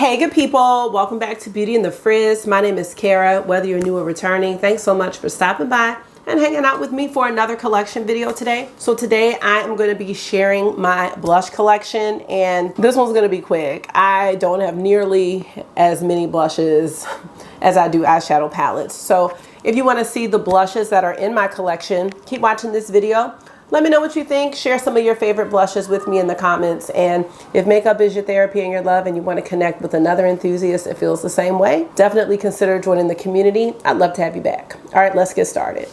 Hey good people, welcome back to Beauty and the Frizz. My name is Kara. Whether you're new or returning, thanks so much for stopping by and hanging out with me for another collection video today. So today I am going to be sharing my blush collection, and this one's going to be quick. I don't have nearly as many blushes as I do eyeshadow palettes. So if you want to see the blushes that are in my collection, keep watching this video. Let me know what you think. Share some of your favorite blushes with me in the comments. And if makeup is your therapy and your love and you want to connect with another enthusiast that feels the same way, definitely consider joining the community. I'd love to have you back. All right, let's get started.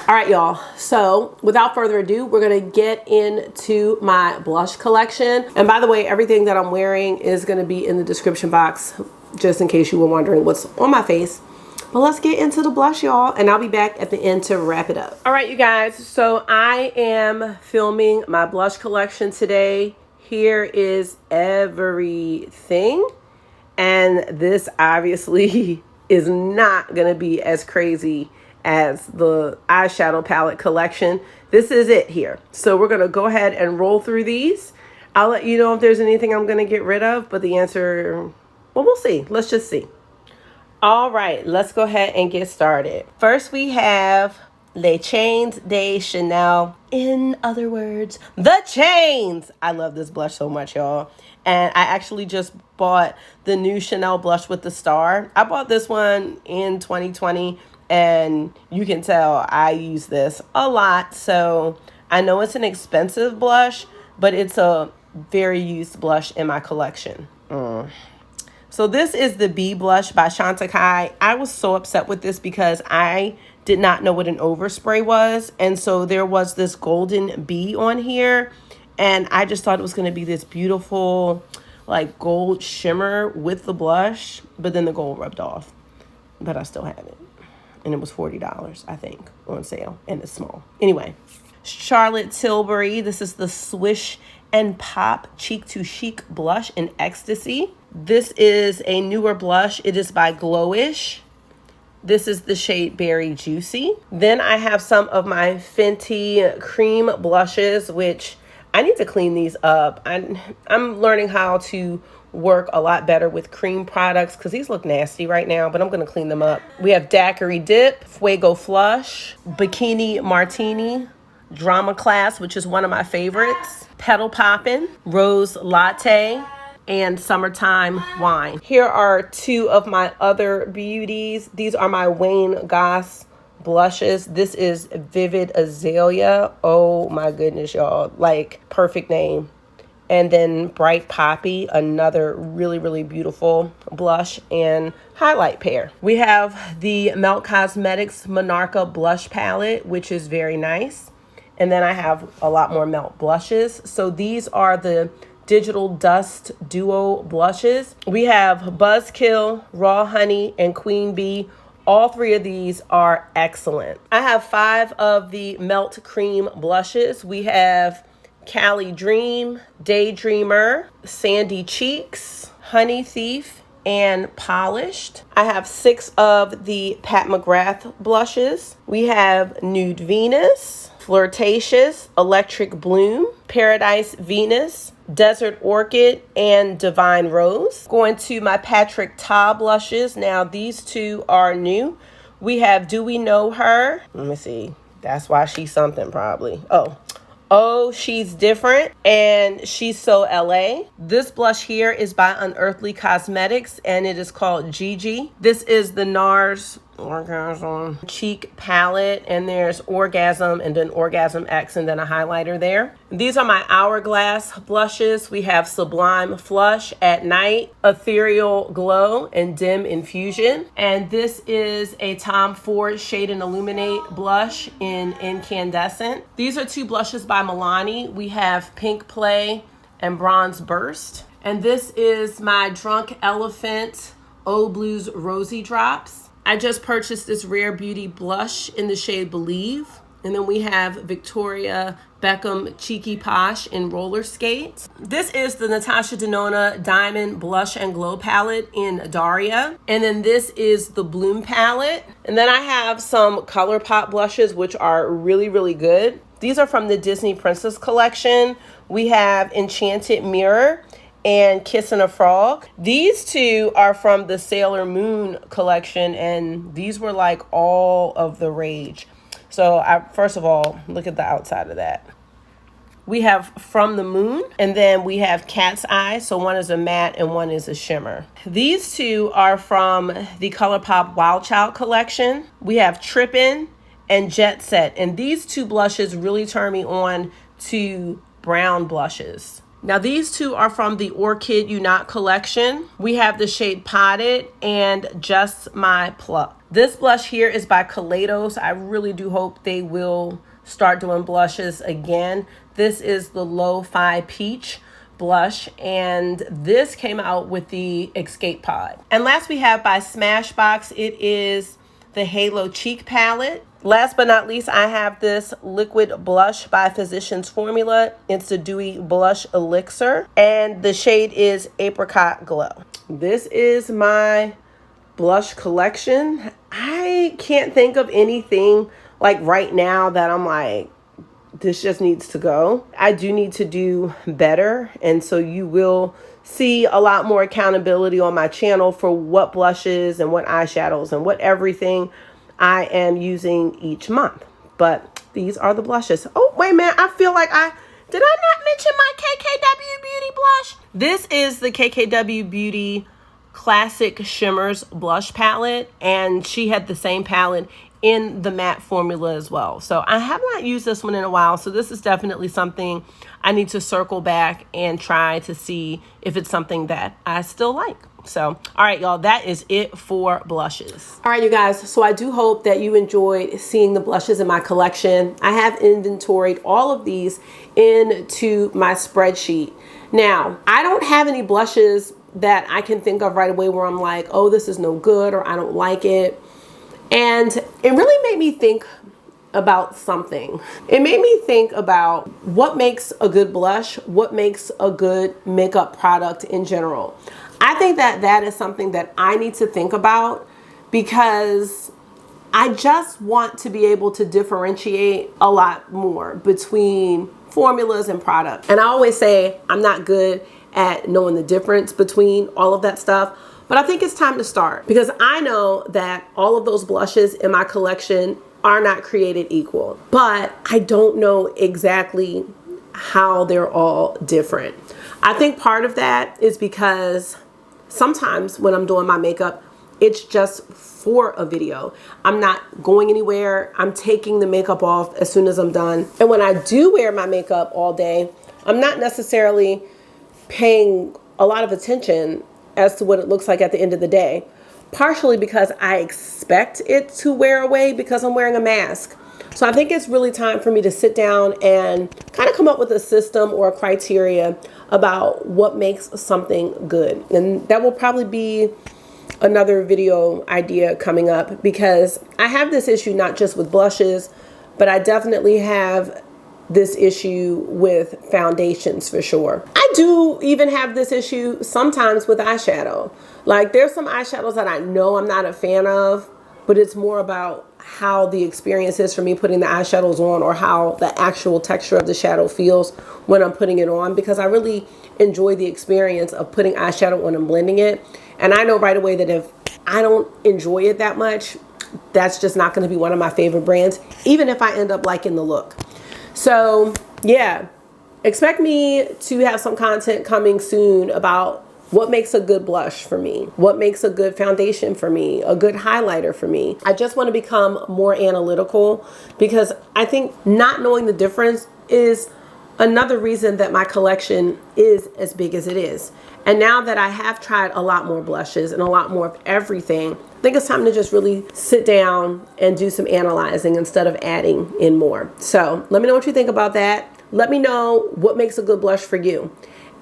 All right, y'all. So without further ado, we're going to get into my blush collection. And by the way, everything that I'm wearing is going to be in the description box, just in case you were wondering what's on my face. But let's get into the blush, y'all, and I'll be back at the end to wrap it up. All right, you guys. So I am filming my blush collection today. Here is everything. And this obviously is not going to be as crazy as the eyeshadow palette collection. This is it here. So we're gonna go ahead and roll through these. I'll let you know if there's anything I'm gonna get rid of, but the answer, well, we'll see. Let's just see. All right, let's go ahead and get started. First we have Les Chains de Chanel. In other words, the chains. I love this blush so much, y'all. And I actually just bought the new Chanel blush with the star. I bought this one in 2020. And you can tell I use this a lot. So I know it's an expensive blush, but it's a very used blush in my collection. So this is the Bee blush by Chantecaille. I was so upset with this because I did not know what an overspray was. And so there was this golden bee on here. And I just thought it was going to be this beautiful like gold shimmer with the blush. But then the gold rubbed off. But I still have it. And it was $40, I think, on sale. And it's small. Anyway, Charlotte Tilbury. This is the Swish and Pop Cheek to Chic blush in Ecstasy. This is a newer blush. It is by Glowish. This is the shade Berry Juicy. Then I have some of my Fenty cream blushes, which I need to clean these up. I'm learning how to work a lot better with cream products because these look nasty right now, but I'm going to clean them up. We have Daiquiri Dip, Fuego Flush, Bikini Martini, Drama Class, which is one of my favorites, Petal Poppin', Rose Latte, and Summertime Wine. Here are two of my other beauties. These are my Wayne Goss blushes. This is Vivid Azalea. Oh my goodness, y'all. Like, perfect name. And then Bright Poppy, another really, really beautiful blush and highlight pair. We have the Melt Cosmetics Monarcha blush palette, which is very nice. And then I have a lot more Melt blushes. So these are the Digital Dust Duo blushes. We have Buzzkill, Raw Honey, and Queen Bee. All three of these are excellent. I have 5 of the Melt Cream blushes. We have Cali Dream, Daydreamer, Sandy Cheeks, Honey Thief, and Polished. I have 6 of the Pat McGrath blushes. We have Nude Venus, Flirtatious, Electric Bloom, Paradise Venus, Desert Orchid, and Divine Rose. Going to my Patrick Ta blushes. Now these two are new. We have Do We Know Her? Let me see. That's why she's something probably. Oh, She's Different, and She's So LA. This blush here is by Unearthly Cosmetics, and it is called Gigi. This is the NARS Orgasm Cheek Palette, and there's Orgasm and then Orgasm X and then a highlighter there. These are my Hourglass blushes. We have Sublime Flush at Night, Ethereal Glow, and Dim Infusion. And this is a Tom Ford Shade and Illuminate blush in Incandescent. These are 2 blushes by Milani. We have Pink Play and Bronze Burst. And this is my Drunk Elephant Eau Blues Rosy Drops. I just purchased this Rare Beauty blush in the shade Believe. And then we have Victoria Beckham Cheeky Posh in Roller Skates. This is the Natasha Denona Diamond Blush and Glow palette in Daria. And then this is the Bloom palette. And then I have some ColourPop blushes, which are really, really good. These are from the Disney Princess collection. We have Enchanted Mirror and Kissing a Frog. These two are from the Sailor Moon collection, and these were like all of the rage. So first of all, look at the outside of that. We have From the Moon, and then we have Cat's Eye. So one is a matte and one is a shimmer. These two are from the ColourPop Wild Child collection. We have Trippin' and Jet Set, and these two blushes really turn me on to brown blushes. Now these two are from the Orchid Unite collection. We have the shade Potted and Just My Pluck. This blush here is by Kaleidos. I really do hope they will start doing blushes again. This is the Lo-Fi Peach blush, and this came out with the Escape Pod. And last we have by Smashbox, it is the Halo Cheek palette. Last but not least, I have this liquid blush by Physicians Formula. It's the Dewy Blush Elixir, and the shade is Apricot Glow. This is my blush collection. I can't think of anything like right now that I'm like, this just needs to go. I do need to do better, and so you will see a lot more accountability on my channel for what blushes and what eyeshadows and what everything I am using each month. But these are the blushes. Oh, wait a minute. I feel like did I not mention my KKW Beauty blush? This is the KKW Beauty Classic Shimmers blush palette, and she had the same palette in the matte formula as well. So I have not used this one in a while, so this is definitely something I need to circle back and try to see if it's something that I still like. So, all right, y'all, that is it for blushes. All right, you guys, so I do hope that you enjoyed seeing the blushes in my collection. I have inventoried all of these into my spreadsheet. Now, I don't have any blushes that I can think of right away where I'm like, oh, this is no good, or I don't like it. And it really made me think about something. It made me think about what makes a good blush, what makes a good makeup product in general. I think that that is something that I need to think about, because I just want to be able to differentiate a lot more between formulas and products. And I always say I'm not good at knowing the difference between all of that stuff, but I think it's time to start, because I know that all of those blushes in my collection are not created equal, but I don't know exactly how they're all different. I think part of that is because sometimes when I'm doing my makeup, it's just for a video. I'm not going anywhere. I'm taking the makeup off as soon as I'm done. And when I do wear my makeup all day, I'm not necessarily paying a lot of attention as to what it looks like at the end of the day, partially because I expect it to wear away because I'm wearing a mask. So I think it's really time for me to sit down and kind of come up with a system or a criteria about what makes something good. And that will probably be another video idea coming up, because I have this issue not just with blushes, but I definitely have this issue with foundations for sure. I do even have this issue sometimes with eyeshadow. Like there's some eyeshadows that I know I'm not a fan of, but it's more about how the experience is for me putting the eyeshadows on, or how the actual texture of the shadow feels when I'm putting it on, because I really enjoy the experience of putting eyeshadow on and blending it. And I know right away that if I don't enjoy it that much, that's just not going to be one of my favorite brands, even if I end up liking the look. So yeah, expect me to have some content coming soon about what makes a good blush for me, what makes a good foundation for me, a good highlighter for me. I just want to become more analytical, because I think not knowing the difference is another reason that my collection is as big as it is. And now that I have tried a lot more blushes and a lot more of everything, I think it's time to just really sit down and do some analyzing instead of adding in more. So let me know what you think about that. Let me know what makes a good blush for you.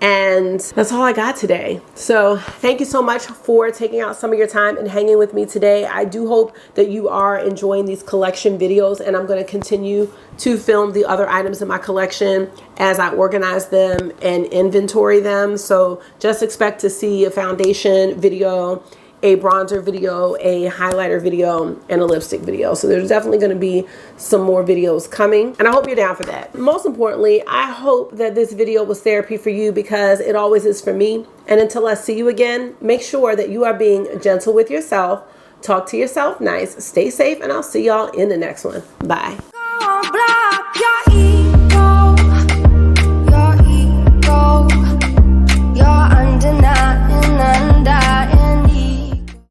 And that's all I got today. So thank you so much for taking out some of your time and hanging with me today. I do hope that you are enjoying these collection videos, and I'm going to continue to film the other items in my collection as I organize them and inventory them. So just expect to see a foundation video, a bronzer video, a highlighter video, and a lipstick video. So there's definitely going to be some more videos coming, and I hope you're down for that. Most importantly, I hope that this video was therapy for you, because it always is for me. And until I see you again, make sure that you are being gentle with yourself, talk to yourself nice, stay safe, and I'll see y'all in the next one. Bye.